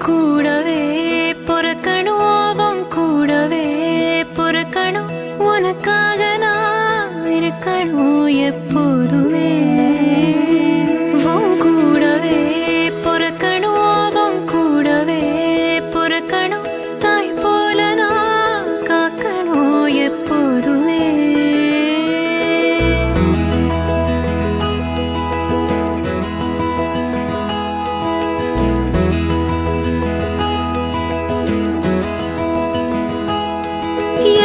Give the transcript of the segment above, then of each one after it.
கூடவே பொறுக்கணும், உன் கூடவே பொறுக்கணும், உனக்காக நான் இருக்கணும் எப்போதுமே. உன் கூடவே பொறுக்கணும், உன் கூடவே பொறுக்கணும், தாய் போல நான் காக்கணும் எப்போதுமே.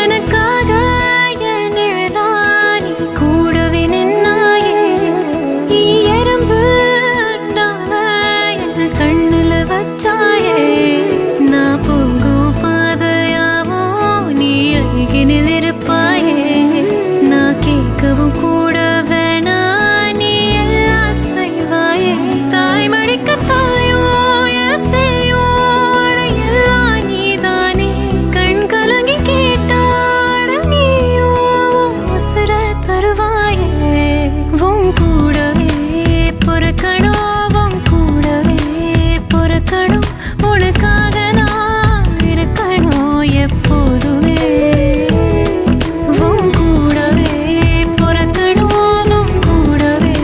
எனக்காக என் நிழலாய் நீ கூடவே நின்னாயே, எறும்பு அண்டாம என் கண்ணுல வச்சாயே. நான் போகும் பாதையாவோ நீ அருகினில் இருப்பாயே. நான் கேட்கவும் கூட வேணா நீ எல்லாம் செய்வாயே. தாய் மடிக்க தாயோ எசையோ எல்லாம் நீதானே. கண் கலங்கி கேட்டாட நீயோ உசுர தருவாயே. உன் கூடவே பொறுக்கணும், உன் கூடவே பொறுக்கணும், உனக்காக நான் இருக்கணும் எப்போதுமே. உன் கூடவே பொறுக்கணும், உன் கூடவே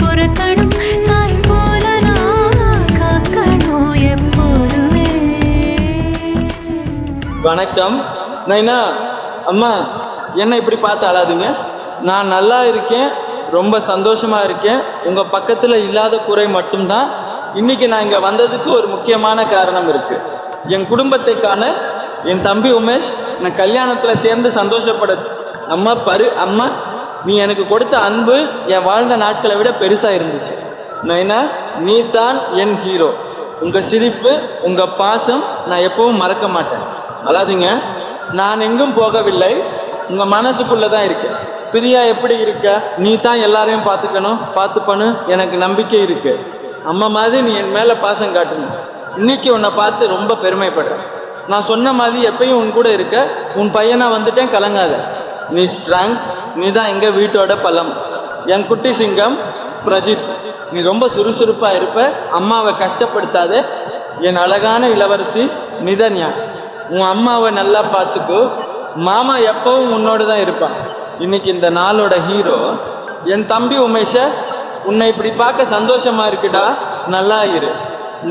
பொறுக்கணும், தாய் போல நான் காக்கணும் எப்போதுமே. வணக்கம் நைனா. அம்மா, என்ன இப்படி பார்த்து அழாதீங்க. நான் நல்லா இருக்கேன், ரொம்ப சந்தோஷமா இருக்கேன். உங்க பக்கத்துல இல்லாத குறை மட்டும்தான். இன்னைக்கு நான் இங்க வந்ததுக்கு ஒரு முக்கியமான காரணம் இருக்கு. என் குடும்பத்தை காண என் தம்பி உமேஷ் நான் கல்யாணத்துல சேர்ந்து சந்தோஷப்பட. அம்மா பரு அம்மா, நீ எனக்கு கொடுத்த அன்பு என் வாழ்ந்த நாட்களை விட பெருசா இருந்துச்சு. நைனா, நீ தான் என் ஹீரோ. உங்க சிரிப்பு, உங்க பாசம் நான் எப்பவும் மறக்க மாட்டேன். அழாதீங்க. நான் எங்கும் போகவில்லை, உங்க மனசுக்குள்ளதான் இருக்கேன். பிரியா எப்படி இருக்க? நீ தான் எல்லாரையும் பார்த்துப்பனு எனக்கு நம்பிக்கை இருக்கு. அம்மா மாதிரி நீ என் மேல பாசம் காட்டணும். இன்னைக்கு உன்னை பார்த்து ரொம்ப பெருமைப்படுறேன். நான் சொன்ன மாதிரி எப்பயும் உன் கூட இருக்க. உன் பையனா வந்துட்டேன், கலங்காத. நீ ஸ்ட்ராங். நீ தான் எங்க வீட்டோட பலம். என் குட்டி சிங்கம் பிரஜித், நீ ரொம்ப சுறுசுறுப்பா இருப்ப. அம்மாவை கஷ்டப்படுத்தாத. என் அழகான இளவரசி நிதன்யா, உன் அம்மாவை நல்லா பார்த்துக்கோ. மாமா எப்பவும் உன்னோடு தான் இருப்பான். இன்னைக்கு இந்த நாளோட ஹீரோ என் தம்பி உமேஷ. உன்னை இப்படி பார்க்க சந்தோஷமா இருக்குடா. நல்லா இரு.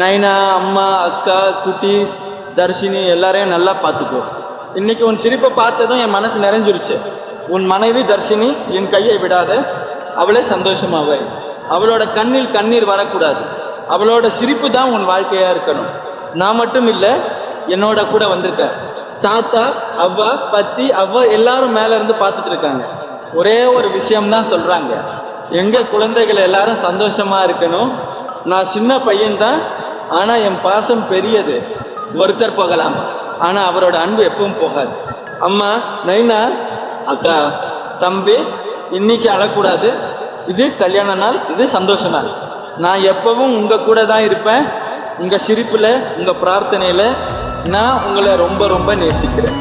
நைனா, அம்மா, அக்கா, குட்டீஸ், தர்ஷினி எல்லாரையும் நல்லா பார்த்துக்கோ. இன்னைக்கு உன் சிரிப்பை பார்த்ததும் என் மனசு நிறைஞ்சிருச்சு. உன் மனைவி தர்ஷினி என் கையை விடாத. அவளே சந்தோஷமாவே. அவளோட கண்ணில் கண்ணீர் வரக்கூடாது. அவளோட சிரிப்பு தான் உன் வாழ்க்கையா இருக்கணும். நான் மட்டும் இல்லை, என்னோட கூட வந்திருக்க தாத்தா, அவ்வா, பத்தி, அவ்வா எல்லாரும் மேல இருந்து பார்த்துட்டு இருக்காங்க. ஒரே ஒரு விஷயம்தான் சொல்றாங்க, எங்க குழந்தைகள் எல்லாரும் சந்தோஷமா இருக்கணும். நான் சின்ன பையன்தான், ஆனா என் பாசம் பெரியது. ஒருத்தர் போகலாம், ஆனா அவரோட அன்பு எப்பவும் போகாது. அம்மா, நைனா, அக்கா, தம்பி, இன்னைக்கு அழக்கூடாது. இது கல்யாண நாள், இது சந்தோஷ நாள். நான் எப்பவும் உங்க கூட தான் இருப்பேன். உங்க சிரிப்புல, உங்க பிரார்த்தனையில நான் உங்களை ரொம்ப ரொம்ப நேசிக்கிறேன்.